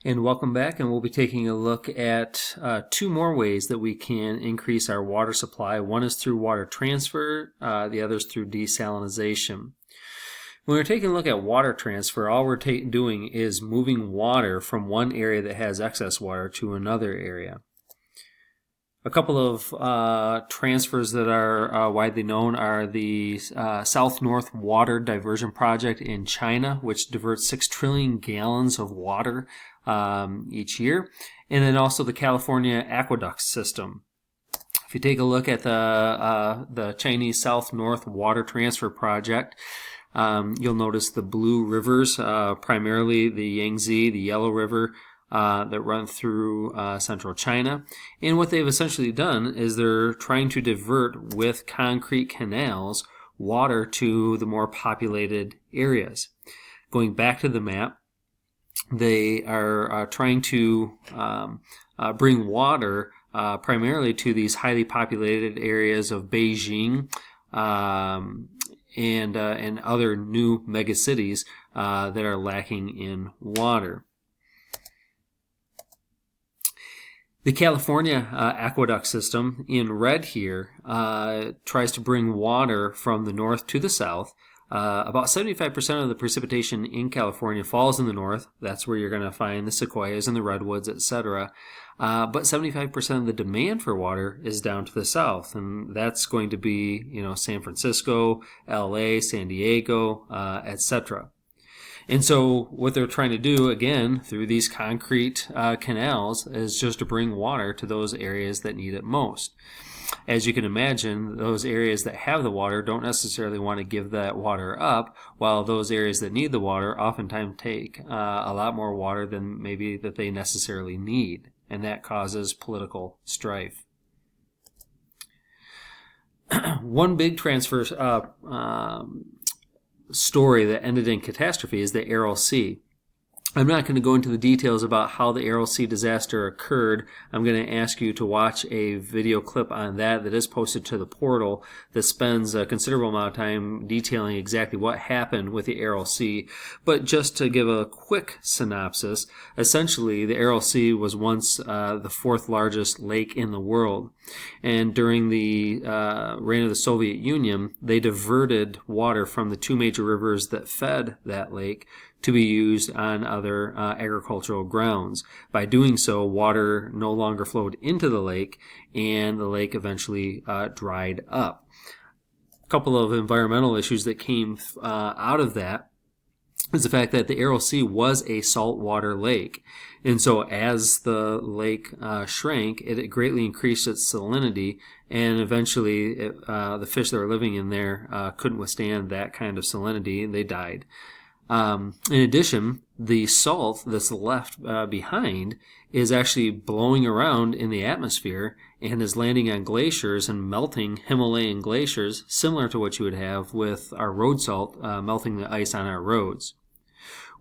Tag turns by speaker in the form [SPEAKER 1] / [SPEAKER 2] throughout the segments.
[SPEAKER 1] And welcome back, and we'll be taking a look at two more ways that we can increase our water supply. One is through water transfer, the other is through desalinization. When we're taking a look at water transfer, all we're doing is moving water from one area that has excess water to another area. A couple of transfers that are widely known are the South-North Water Diversion Project in China, which diverts 6 trillion gallons of water each year, and then also the California aqueduct system. If you take a look at the Chinese South-North Water Transfer Project, you'll notice the blue rivers, primarily the Yangtze, the Yellow River, that run through central China. And what they've essentially done is they're trying to divert with concrete canals water to the more populated areas. Going back to the map, they are trying to bring water primarily to these highly populated areas of Beijing and other new megacities that are lacking in water. The California aqueduct system in red here tries to bring water from the north to the south. About 75% of the precipitation in California falls in the north. That's where you're going to find the sequoias and the redwoods, etc. But 75% of the demand for water is down to the south, and that's going to be, San Francisco, LA, San Diego, etc. And so what they're trying to do, again, through these concrete canals, is just to bring water to those areas that need it most. As you can imagine, those areas that have the water don't necessarily want to give that water up, while those areas that need the water oftentimes take a lot more water than maybe that they necessarily need, and that causes political strife. One big transfer story that ended in catastrophe is the Aral Sea. I'm not going to go into the details about how the Aral Sea disaster occurred. I'm going to ask you to watch a video clip on that is posted to the portal that spends a considerable amount of time detailing exactly what happened with the Aral Sea. But just to give a quick synopsis, essentially the Aral Sea was once the fourth largest lake in the world. And during the reign of the Soviet Union, they diverted water from the two major rivers that fed that lake to be used on other agricultural grounds. By doing so, water no longer flowed into the lake, and the lake eventually dried up. A couple of environmental issues that came out of that is the fact that the Aral Sea was a saltwater lake. And so as the lake shrank, it greatly increased its salinity, and eventually the fish that were living in there couldn't withstand that kind of salinity, and they died. In addition, the salt that's left behind is actually blowing around in the atmosphere and is landing on glaciers and melting Himalayan glaciers, similar to what you would have with our road salt melting the ice on our roads.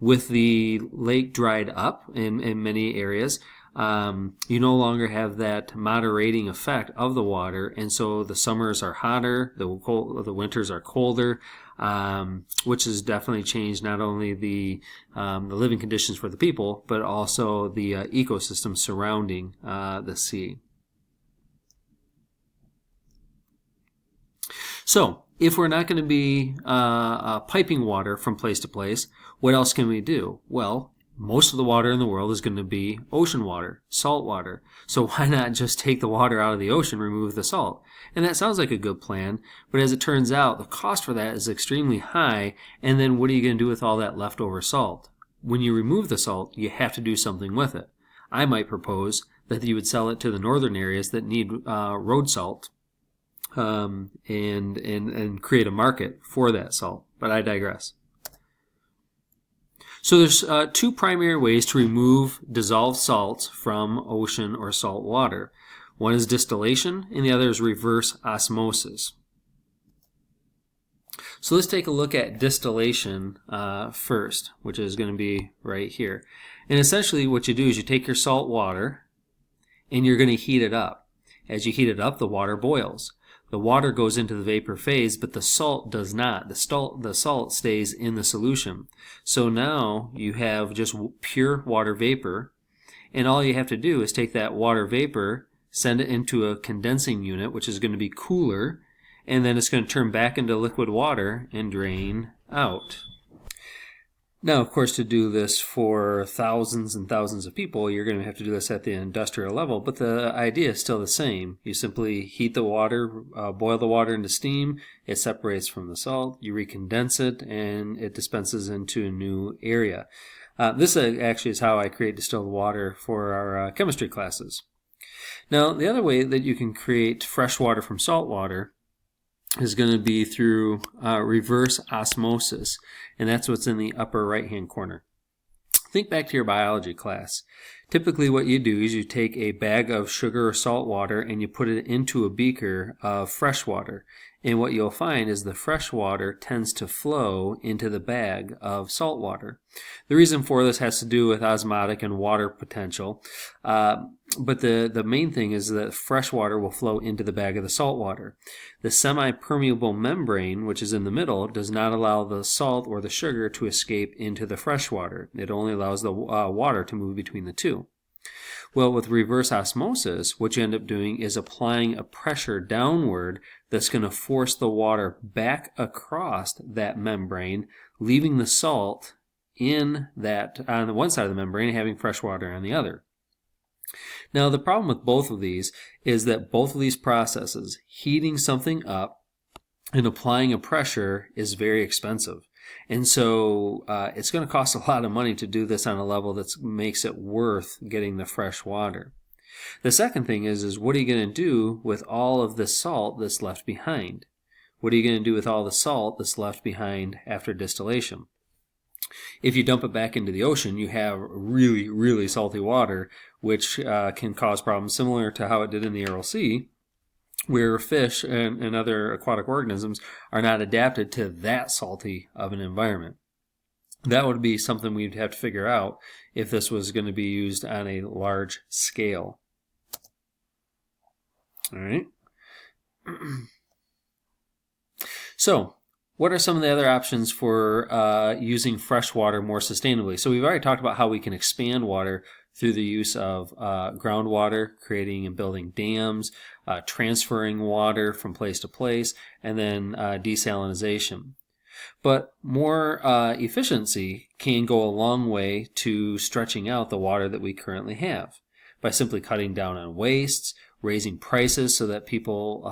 [SPEAKER 1] With the lake dried up in many areas, you no longer have that moderating effect of the water, and so the summers are hotter, the winters are colder, which has definitely changed not only the living conditions for the people, but also the ecosystem surrounding the sea. So, if we're not going to be piping water from place to place, what else can we do? Well, most of the water in the world is going to be ocean water, salt water. So why not just take the water out of the ocean, remove the salt? And that sounds like a good plan, but as it turns out, the cost for that is extremely high, and then what are you going to do with all that leftover salt? When you remove the salt, you have to do something with it. I might propose that you would sell it to the northern areas that need road salt, and create a market for that salt, but I digress. So there's two primary ways to remove dissolved salts from ocean or salt water. One is distillation, and the other is reverse osmosis. So let's take a look at distillation first, which is going to be right here. And essentially what you do is you take your salt water and you're going to heat it up. As you heat it up, the water boils. The water goes into the vapor phase, but the salt does not. The salt stays in the solution. So now you have just pure water vapor, and all you have to do is take that water vapor, send it into a condensing unit, which is going to be cooler, and then it's going to turn back into liquid water and drain out. Now, of course, to do this for thousands and thousands of people, you're going to have to do this at the industrial level, but the idea is still the same. You simply heat the water, boil the water into steam, it separates from the salt, you recondense it, and it dispenses into a new area. This actually is how I create distilled water for our chemistry classes. Now, the other way that you can create fresh water from salt water is going to be through reverse osmosis, and that's what's in the upper right hand corner. Think back to your biology class. Typically what you do is you take a bag of sugar or salt water and you put it into a beaker of fresh water, and what you'll find is the fresh water tends to flow into the bag of salt water. The reason for this has to do with osmotic and water potential, but the main thing is that fresh water will flow into the bag of the salt water. The semi-permeable membrane, which is in the middle, does not allow the salt or the sugar to escape into the fresh water. It only allows the water to move between the two. Well, with reverse osmosis, what you end up doing is applying a pressure downward that's going to force the water back across that membrane, leaving the salt in that on the one side of the membrane and having fresh water on the other. Now, the problem with both of these is that both of these processes, heating something up and applying a pressure, is very expensive. And so it's going to cost a lot of money to do this on a level that makes it worth getting the fresh water. The second thing is what are you going to do with all of the salt that's left behind? What are you going to do with all the salt that's left behind after distillation? If you dump it back into the ocean, you have really, really salty water, which can cause problems similar to how it did in the Aral Sea, where fish and other aquatic organisms are not adapted to that salty of an environment. That would be something we'd have to figure out if this was going to be used on a large scale. All right. So, what are some of the other options for using fresh water more sustainably? So we've already talked about how we can expand water through the use of groundwater, creating and building dams, transferring water from place to place, and then desalinization. But more efficiency can go a long way to stretching out the water that we currently have by simply cutting down on wastes, raising prices so that people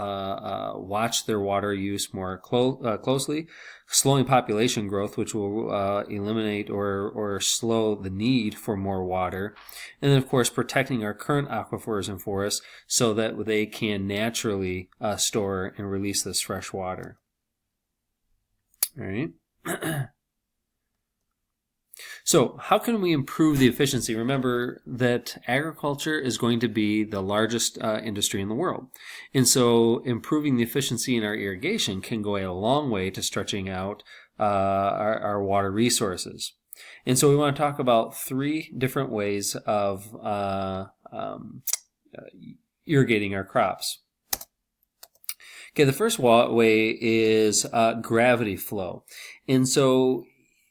[SPEAKER 1] watch their water use more closely, slowing population growth, which will eliminate or slow the need for more water, and then, of course, protecting our current aquifers and forests so that they can naturally store and release this fresh water. All right. So how can we improve the efficiency? Remember that agriculture is going to be the largest industry in the world. And so improving the efficiency in our irrigation can go a long way to stretching out our water resources. And so we want to talk about 3 different ways of irrigating our crops. Okay, the first way is gravity flow. And so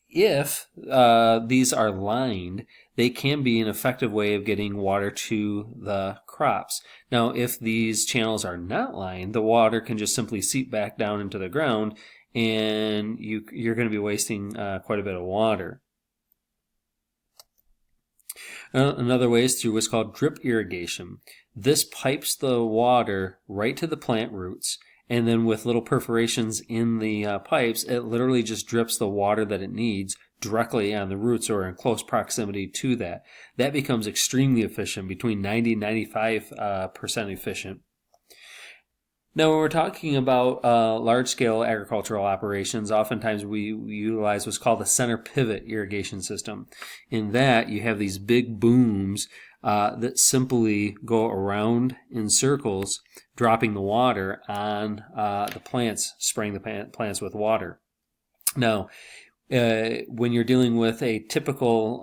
[SPEAKER 1] if these are lined, they can be an effective way of getting water to the crops. Now, if these channels are not lined, the water can just simply seep back down into the ground, and you're going to be wasting quite a bit of water. Another way is through what's called drip irrigation. This pipes the water right to the plant roots, and then with little perforations in the pipes, it literally just drips the water that it needs directly on the roots or in close proximity to that. That becomes extremely efficient, between 90 and 95% efficient. Now, when we're talking about large-scale agricultural operations, oftentimes we utilize what's called the center pivot irrigation system. In that, you have these big booms that simply go around in circles, dropping the water on the plants, spraying the plants with water. Now, when you're dealing with a typical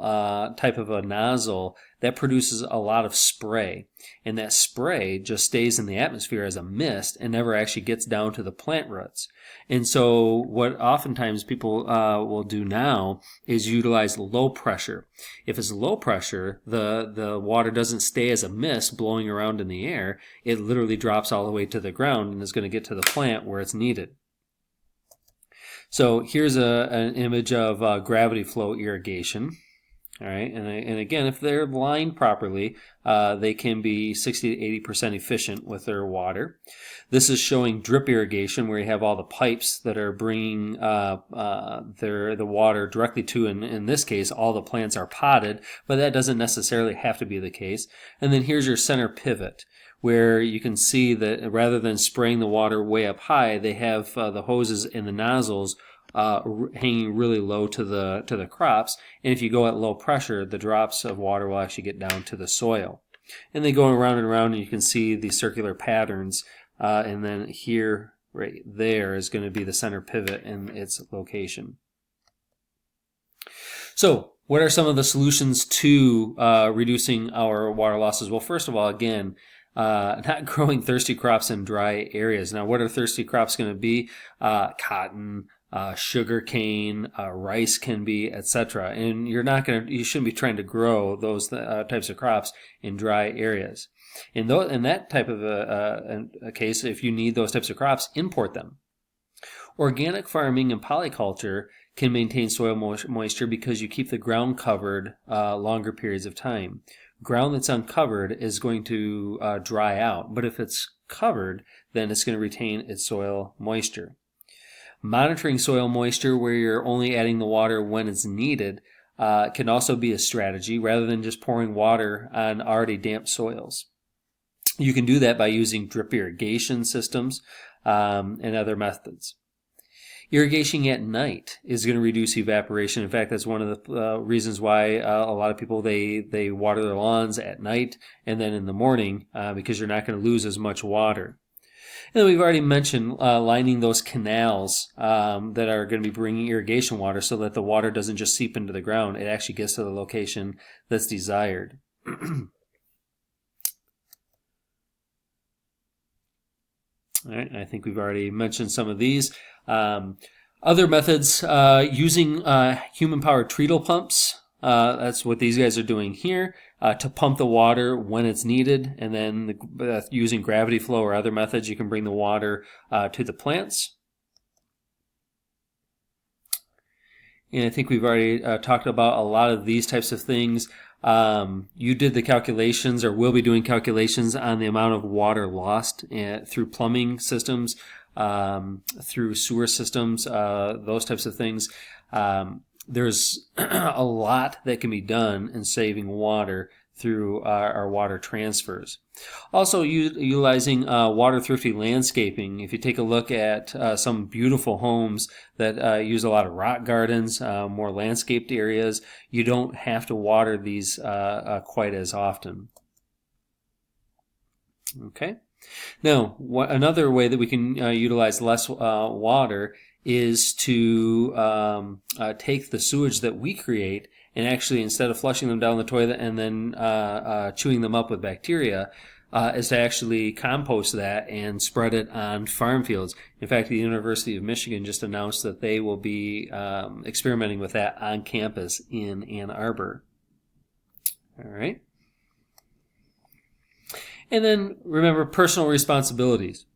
[SPEAKER 1] type of a nozzle, that produces a lot of spray. And that spray just stays in the atmosphere as a mist and never actually gets down to the plant roots. And so what oftentimes people will do now is utilize low pressure. If it's low pressure, the water doesn't stay as a mist blowing around in the air. It literally drops all the way to the ground and is going to get to the plant where it's needed. So here's an image of gravity flow irrigation. All right, and again, if they're lined properly, they can be 60 to 80% efficient with their water. This is showing drip irrigation, where you have all the pipes that are bringing the water directly to, in this case, all the plants are potted, but that doesn't necessarily have to be the case. And then here's your center pivot, where you can see that rather than spraying the water way up high, they have the hoses and the nozzles hanging really low to the crops. And if you go at low pressure, the drops of water will actually get down to the soil. And they go around and around, and you can see the circular patterns. And then here, right there, is going to be the center pivot and its location. So what are some of the solutions to reducing our water losses? Well, first of all, again, not growing thirsty crops in dry areas. Now, what are thirsty crops going to be? Cotton, sugar cane, rice can be, etc. And you shouldn't be trying to grow those types of crops in dry areas. In that type of a case, if you need those types of crops, import them. Organic farming and polyculture can maintain soil moisture because you keep the ground covered longer periods of time. Ground that's uncovered is going to dry out, but if it's covered, then it's going to retain its soil moisture. Monitoring soil moisture, where you're only adding the water when it's needed, can also be a strategy rather than just pouring water on already damp soils. You can do that by using drip irrigation systems and other methods. Irrigation at night is going to reduce evaporation. In fact, that's one of the reasons why a lot of people, they water their lawns at night and then in the morning because you're not going to lose as much water. And then we've already mentioned lining those canals that are going to be bringing irrigation water so that the water doesn't just seep into the ground. It actually gets to the location that's desired. All right, I think we've already mentioned some of these. Other methods, using human-powered treadle pumps. That's what these guys are doing here, to pump the water when it's needed. And then using gravity flow or other methods, you can bring the water to the plants. And I think we've already talked about a lot of these types of things. You did the calculations, or will be doing calculations, on the amount of water lost through plumbing systems, through sewer systems, those types of things. There's a lot that can be done in saving water through our water transfers. Also, utilizing water thrifty landscaping. If you take a look at some beautiful homes that use a lot of rock gardens, more landscaped areas, you don't have to water these quite as often. Okay. Now, another way that we can utilize less water is to take the sewage that we create and actually, instead of flushing them down the toilet and then chewing them up with bacteria, is to actually compost that and spread it on farm fields. In fact, the University of Michigan just announced that they will be experimenting with that on campus in Ann Arbor. All right. And then remember, personal responsibilities.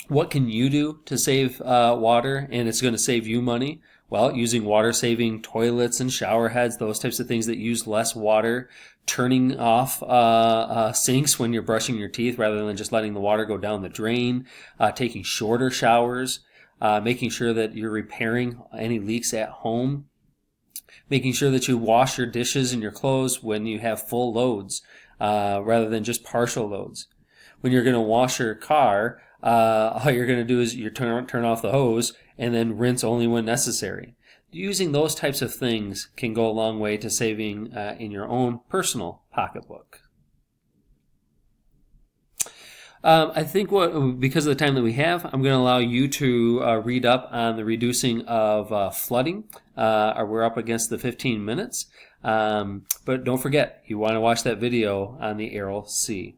[SPEAKER 1] What can you do to save water, and it's going to save you money? Well, using water-saving toilets and shower heads, those types of things that use less water, turning off sinks when you're brushing your teeth rather than just letting the water go down the drain, taking shorter showers, making sure that you're repairing any leaks at home, making sure that you wash your dishes and your clothes when you have full loads rather than just partial loads. When you're going to wash your car, all you're going to do is you turn off the hose and then rinse only when necessary. Using those types of things can go a long way to saving in your own personal pocketbook. I think because of the time that we have, I'm going to allow you to read up on the reducing of flooding. We're up against the 15 minutes. But don't forget, you want to watch that video on the Arrow C.